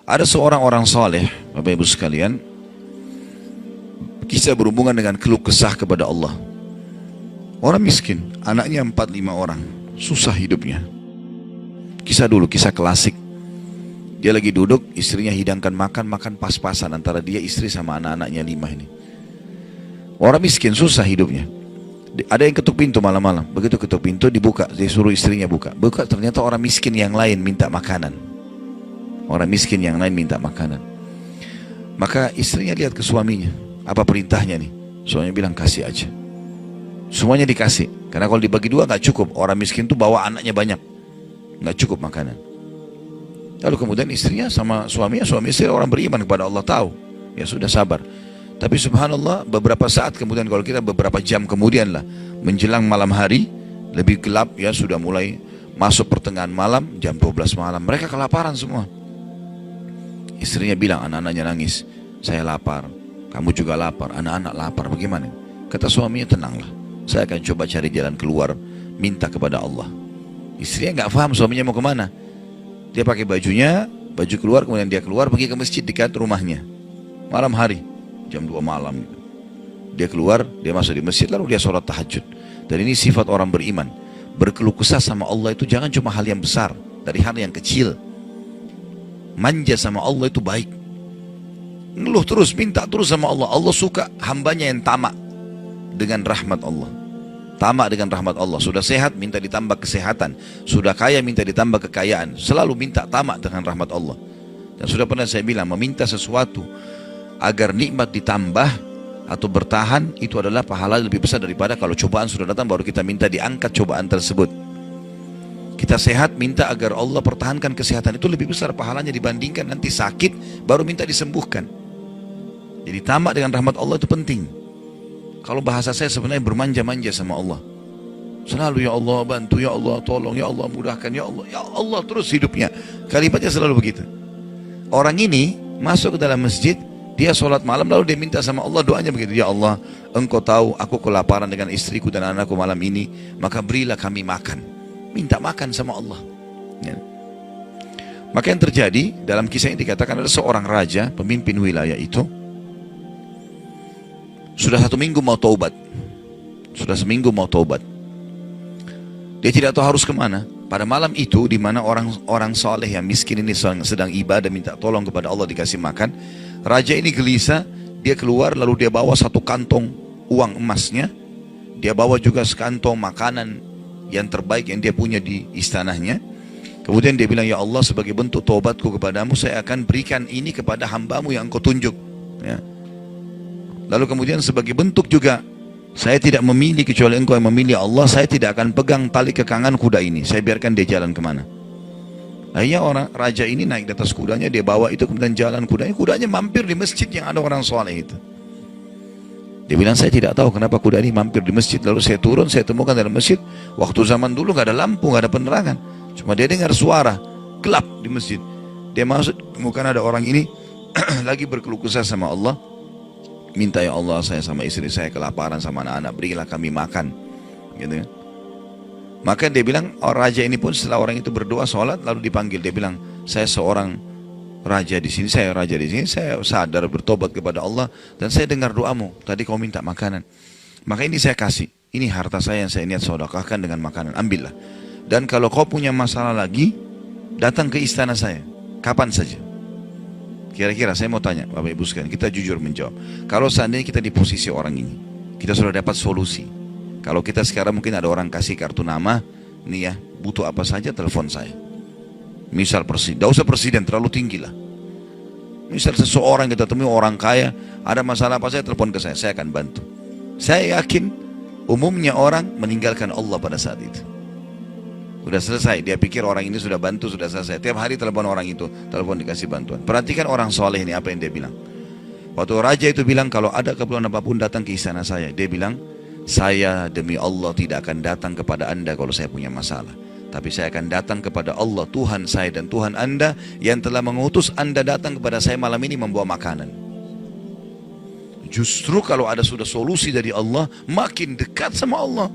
Ada seorang orang soleh, Bapak Ibu sekalian, kisah berhubungan dengan keluh kesah kepada Allah. Orang miskin, anaknya 4-5 orang, susah hidupnya. Kisah dulu, kisah klasik. Dia lagi duduk, istrinya hidangkan makan pas-pasan antara dia, istri sama anak-anaknya 5 ini. Orang miskin, susah hidupnya. Ada yang ketuk pintu malam-malam, begitu ketuk pintu dibuka, dia suruh istrinya buka. Buka, ternyata orang miskin yang lain minta makanan. Orang miskin yang lain minta makanan. Maka istrinya lihat ke suaminya, apa perintahnya nih? Suaminya bilang kasih aja. Semuanya dikasih, karena kalau dibagi dua gak cukup. Orang miskin tuh bawa anaknya banyak, gak cukup makanan. Lalu kemudian istrinya sama suami istri orang beriman kepada Allah, tahu, ya sudah sabar. Tapi subhanallah, beberapa saat kemudian, kalau kita beberapa jam kemudian lah, menjelang malam hari, lebih gelap ya, sudah mulai masuk pertengahan malam, jam 12 malam, mereka kelaparan semua. Istrinya bilang, anak-anaknya nangis, saya lapar, kamu juga lapar, anak-anak lapar, bagaimana? Kata suaminya, tenanglah, saya akan coba cari jalan keluar, minta kepada Allah. Istrinya nggak paham suaminya mau kemana. Dia pakai baju keluar, kemudian dia keluar pergi ke masjid dekat rumahnya. Malam hari, jam 2 malam. Dia keluar, dia masuk di masjid, lalu dia sholat tahajud. Dan ini sifat orang beriman. Berkeluh kesah sama Allah itu jangan cuma hal yang besar, dari hal yang kecil. Manja sama Allah itu baik. Ngeluh terus, minta terus sama Allah. Allah suka hambanya yang tamak dengan rahmat Allah. Tamak dengan rahmat Allah. Sudah sehat, minta ditambah kesehatan. Sudah kaya, minta ditambah kekayaan. Selalu minta tamak dengan rahmat Allah. Dan sudah pernah saya bilang, meminta sesuatu agar nikmat ditambah atau bertahan, itu adalah pahala lebih besar daripada kalau cobaan sudah datang baru kita minta diangkat cobaan tersebut. Kita sehat, minta agar Allah pertahankan kesehatan, itu lebih besar pahalanya dibandingkan nanti sakit baru minta disembuhkan. Jadi tamak dengan rahmat Allah itu penting. Kalau bahasa saya sebenarnya bermanja-manja sama Allah. Selalu ya Allah bantu, ya Allah tolong, ya Allah mudahkan, ya Allah terus hidupnya. Kalimatnya selalu begitu. Orang ini masuk ke dalam masjid, dia sholat malam lalu dia minta sama Allah, doanya begitu, ya Allah engkau tahu aku kelaparan dengan istriku dan anakku malam ini, maka berilah kami makan. Minta makan sama Allah ya. Maka yang terjadi dalam kisah ini dikatakan ada seorang raja, pemimpin wilayah itu, sudah 1 minggu mau taubat. Sudah seminggu mau taubat. Dia tidak tahu harus kemana. Pada malam itu, di mana orang soleh yang miskin ini sedang ibadah, minta tolong kepada Allah dikasih makan. Raja ini gelisah, dia keluar lalu dia bawa 1 kantong uang emasnya. Dia bawa juga sekantong makanan yang terbaik yang dia punya di istananya. Kemudian dia bilang, ya Allah sebagai bentuk taubatku kepadamu, saya akan berikan ini kepada hambamu yang engkau tunjuk ya. Lalu kemudian sebagai bentuk juga, saya tidak memilih kecuali engkau yang memilih Allah, saya tidak akan pegang tali kekangan kuda ini, saya biarkan dia jalan kemana. Akhirnya orang raja ini naik di atas kudanya, dia bawa itu kemudian jalan kudanya mampir di masjid yang ada orang soleh itu. Dia bilang, saya tidak tahu kenapa kuda ini mampir di masjid, lalu saya turun, saya temukan dalam masjid, waktu zaman dulu gak ada lampu, gak ada penerangan, cuma dia dengar suara, gelap di masjid. Dia masuk, temukan ada orang ini lagi berkeluh kesah sama Allah, minta ya Allah saya sama istri saya kelaparan sama anak-anak, berilah kami makan gitu kan. Maka dia bilang, raja ini pun setelah orang itu berdoa sholat lalu dipanggil, dia bilang, saya seorang raja di sini, saya raja di sini, saya sadar bertobat kepada Allah dan saya dengar doamu, tadi kau minta makanan, maka ini saya kasih, ini harta saya yang saya niat sedekahkan dengan makanan, ambillah. Dan kalau kau punya masalah lagi, datang ke istana saya kapan saja. Kira-kira saya mau tanya Bapak Ibu sekalian, kita jujur menjawab. Kalau seandainya kita di posisi orang ini, kita sudah dapat solusi. Kalau kita sekarang mungkin ada orang kasih kartu nama, nih ya, butuh apa saja telepon saya. Misal presiden, tidak usah presiden, terlalu tinggi lah. Misal seseorang kita temui orang kaya, ada masalah apa saya telepon ke saya akan bantu. Saya yakin umumnya orang meninggalkan Allah pada saat itu. Sudah selesai, dia pikir orang ini sudah bantu, sudah selesai. Tiap hari telepon orang itu, telepon dikasih bantuan. Perhatikan orang soleh ini apa yang dia bilang. Waktu raja itu bilang, kalau ada keperluan apapun datang ke istana saya. Dia bilang, saya demi Allah tidak akan datang kepada anda kalau saya punya masalah. Tapi saya akan datang kepada Allah, Tuhan saya dan Tuhan anda, yang telah mengutus anda datang kepada saya malam ini membawa makanan. Justru kalau ada sudah solusi dari Allah, makin dekat sama Allah.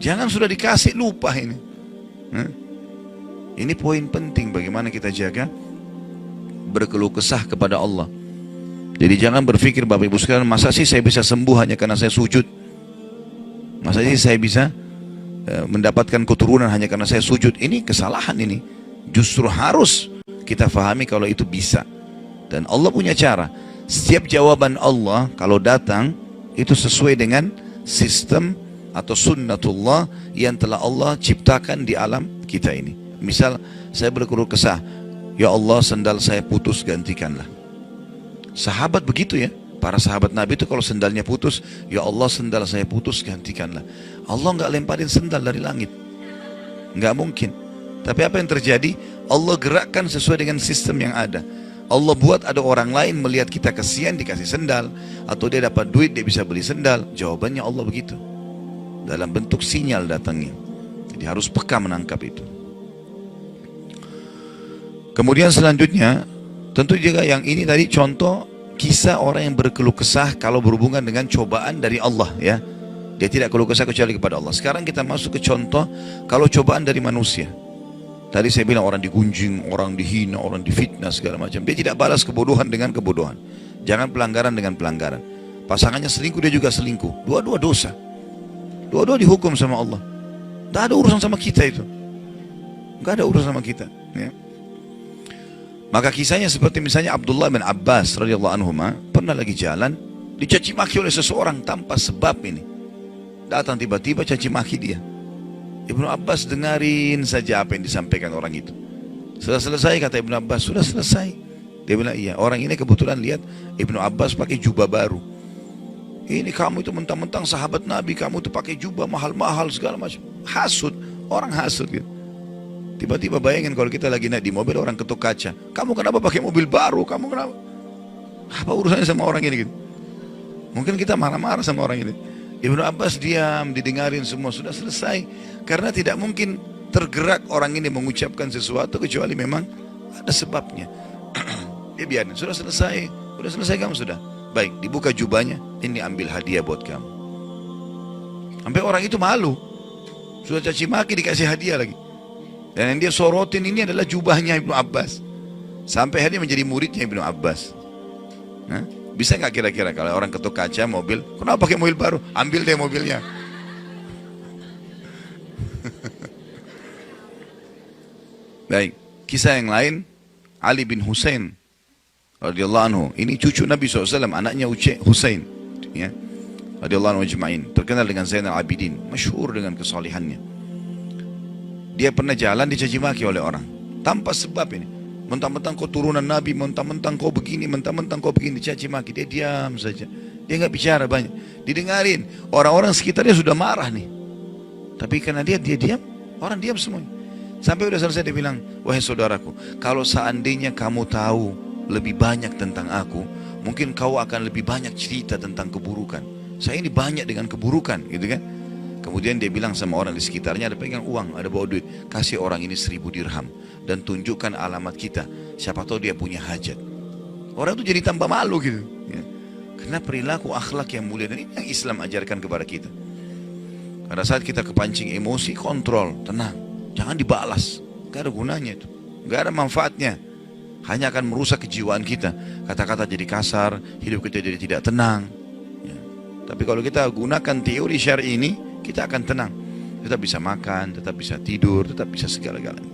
Jangan sudah dikasih lupa ini. Ini poin penting bagaimana kita jaga berkeluh kesah kepada Allah. Jadi jangan berpikir Bapak Ibu sekalian, masa sih saya bisa sembuh hanya karena saya sujud? Masa sih saya bisa mendapatkan keturunan hanya karena saya sujud? Ini kesalahan ini. Justru harus kita fahami kalau itu bisa. Dan Allah punya cara. Setiap jawaban Allah kalau datang itu sesuai dengan sistem atau sunnatullah yang telah Allah ciptakan di alam kita ini. Misal saya berkeluh kesah, ya Allah sendal saya putus, gantikanlah. Sahabat begitu ya, para sahabat Nabi itu kalau sendalnya putus, ya Allah sendal saya putus, gantikanlah. Allah nggak lemparin sendal dari langit, nggak mungkin. Tapi apa yang terjadi? Allah gerakkan sesuai dengan sistem yang ada. Allah buat ada orang lain melihat kita kasihan dikasih sendal, atau dia dapat duit dia bisa beli sendal. Jawabannya Allah begitu, dalam bentuk sinyal datangnya. Jadi harus peka menangkap itu. Kemudian selanjutnya, tentu juga yang ini tadi contoh kisah orang yang berkeluh kesah kalau berhubungan dengan cobaan dari Allah ya. Dia tidak keluh kesah kecuali kepada Allah. Sekarang kita masuk ke contoh kalau cobaan dari manusia. Tadi saya bilang orang digunjing, orang dihina, orang difitnah segala macam. Dia tidak balas kebodohan dengan kebodohan. Jangan pelanggaran dengan pelanggaran. Pasangannya selingkuh, dia juga selingkuh. Dua-dua dosa. Dua-dua dihukum sama Allah. Tidak ada urusan sama kita itu. Tidak ada urusan sama kita. Ya. Maka kisahnya seperti misalnya Abdullah bin Abbas radhiyallahu anhuma pernah lagi jalan dicaci maki oleh seseorang tanpa sebab ini. Datang tiba-tiba caci maki dia. Ibnu Abbas dengarin saja apa yang disampaikan orang itu. Sudah selesai kata Ibnu Abbas, sudah selesai. Dia bilang iya, orang ini kebetulan lihat Ibnu Abbas pakai jubah baru. Ini kamu itu mentang-mentang sahabat Nabi, kamu itu pakai jubah mahal-mahal segala macam. Hasud, orang hasud gitu. Tiba-tiba bayangin kalau kita lagi naik di mobil orang ketuk kaca. Kamu kenapa pakai mobil baru? Kamu kenapa? Apa urusannya sama orang ini gitu? Mungkin kita marah-marah sama orang ini. Ibnu Abbas diam, didengarin semua, sudah selesai. Karena tidak mungkin tergerak orang ini mengucapkan sesuatu kecuali memang ada sebabnya. Dia biarin, sudah selesai kamu sudah. Baik, dibuka jubahnya, ini ambil hadiah buat kamu. Sampai orang itu malu. Sudah caci maki dikasih hadiah lagi. Dan yang dia sorotin ini adalah jubahnya Ibnu Abbas. Sampai dia menjadi muridnya Ibnu Abbas. Nah, bisa nggak kira-kira kalau orang ketuk kaca mobil, kenapa pakai mobil baru? Ambil deh mobilnya. Baik, kisah yang lain, Ali bin Husain radhiyallahu anhu. Ini cucu Nabi SAW, anaknya Husain. Ya, radhiyallahu anhu ajma'in. Terkenal dengan Zainal Abidin, masyhur dengan kesalihannya. Dia pernah jalan dicaci maki oleh orang tanpa sebab ini. Mentang-mentang kau turunan Nabi, mentang-mentang kau begini, mentang-mentang kau begini, dicaci maki. Dia diam saja. Dia nggak bicara banyak. Didengarin. Orang-orang sekitarnya sudah marah nih. Tapi karena dia diam, orang diam semuanya. Sampai udah selesai dia bilang, wahai saudaraku, kalau seandainya kamu tahu lebih banyak tentang aku, mungkin kau akan lebih banyak cerita tentang keburukan. Saya ini banyak dengan keburukan, gitu kan? Kemudian dia bilang sama orang di sekitarnya, ada pegang uang, ada bawa duit, kasih orang ini 1000 dirham dan tunjukkan alamat kita, siapa tahu dia punya hajat. Orang itu jadi tambah malu gitu ya. Karena perilaku akhlak yang mulia, dan ini yang Islam ajarkan kepada kita. Pada saat kita kepancing emosi, kontrol, tenang, jangan dibalas, gak ada gunanya itu, gak ada manfaatnya, hanya akan merusak kejiwaan kita. Kata-kata jadi kasar, hidup kita jadi tidak tenang ya. Tapi kalau kita gunakan teori syar'i ini, kita akan tenang, tetap bisa makan, tetap bisa tidur, tetap bisa segala-galanya.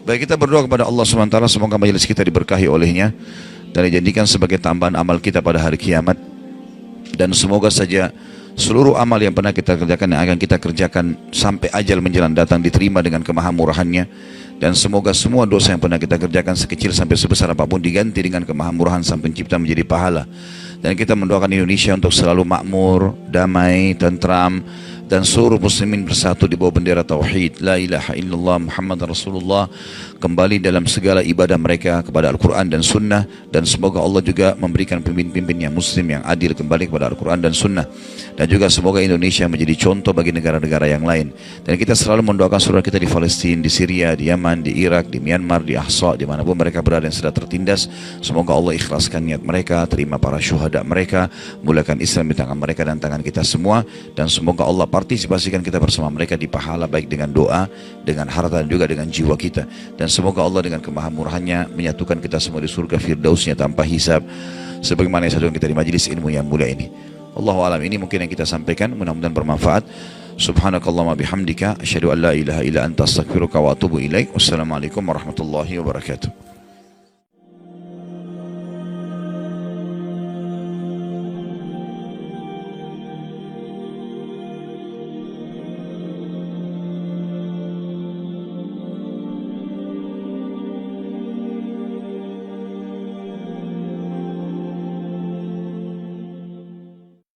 Baik, kita berdoa kepada Allah SWT, semoga majelis kita diberkahi olehnya dan dijadikan sebagai tambahan amal kita pada hari kiamat. Dan semoga saja seluruh amal yang pernah kita kerjakan, yang akan kita kerjakan sampai ajal menjelang datang, diterima dengan kemahamurahannya. Dan semoga semua dosa yang pernah kita kerjakan sekecil sampai sebesar apapun diganti dengan kemahamurahan Sang Pencipta menjadi pahala. Dan kita mendoakan Indonesia untuk selalu makmur, damai, tentram, dan seluruh muslimin bersatu di bawah bendera tauhid la ilaha illallah Muhammad Rasulullah, kembali dalam segala ibadah mereka kepada Al-Quran dan Sunnah. Dan semoga Allah juga memberikan pemimpin-pemimpin yang muslim, yang adil, kembali kepada Al-Quran dan Sunnah. Dan juga semoga Indonesia menjadi contoh bagi negara-negara yang lain. Dan kita selalu mendoakan saudara kita di Palestina, di Syria, di Yaman, di Irak, di Myanmar, di Ahsa, dimanapun mereka berada yang sudah tertindas. Semoga Allah ikhlaskan niat mereka, terima para syuhada mereka, mulakan Islam di tangan mereka dan tangan kita semua. Dan semoga Allah partisipasikan kita bersama mereka di pahala, baik dengan doa, dengan harta, dan juga dengan jiwa kita. Dan semoga Allah dengan kemahamurahannya menyatukan kita semua di surga firdausnya tanpa hisab, sebagaimana yang satukan kita di majelis ilmu yang mulia ini. Allahu a'lam. Ini mungkin yang kita sampaikan, mudah-mudahan bermanfaat. Subhanakallahumma bihamdika asyhadu an la ilaha illa anta astaghfiruka wa atubu ilaik. Wassalamualaikum warahmatullahi wabarakatuh.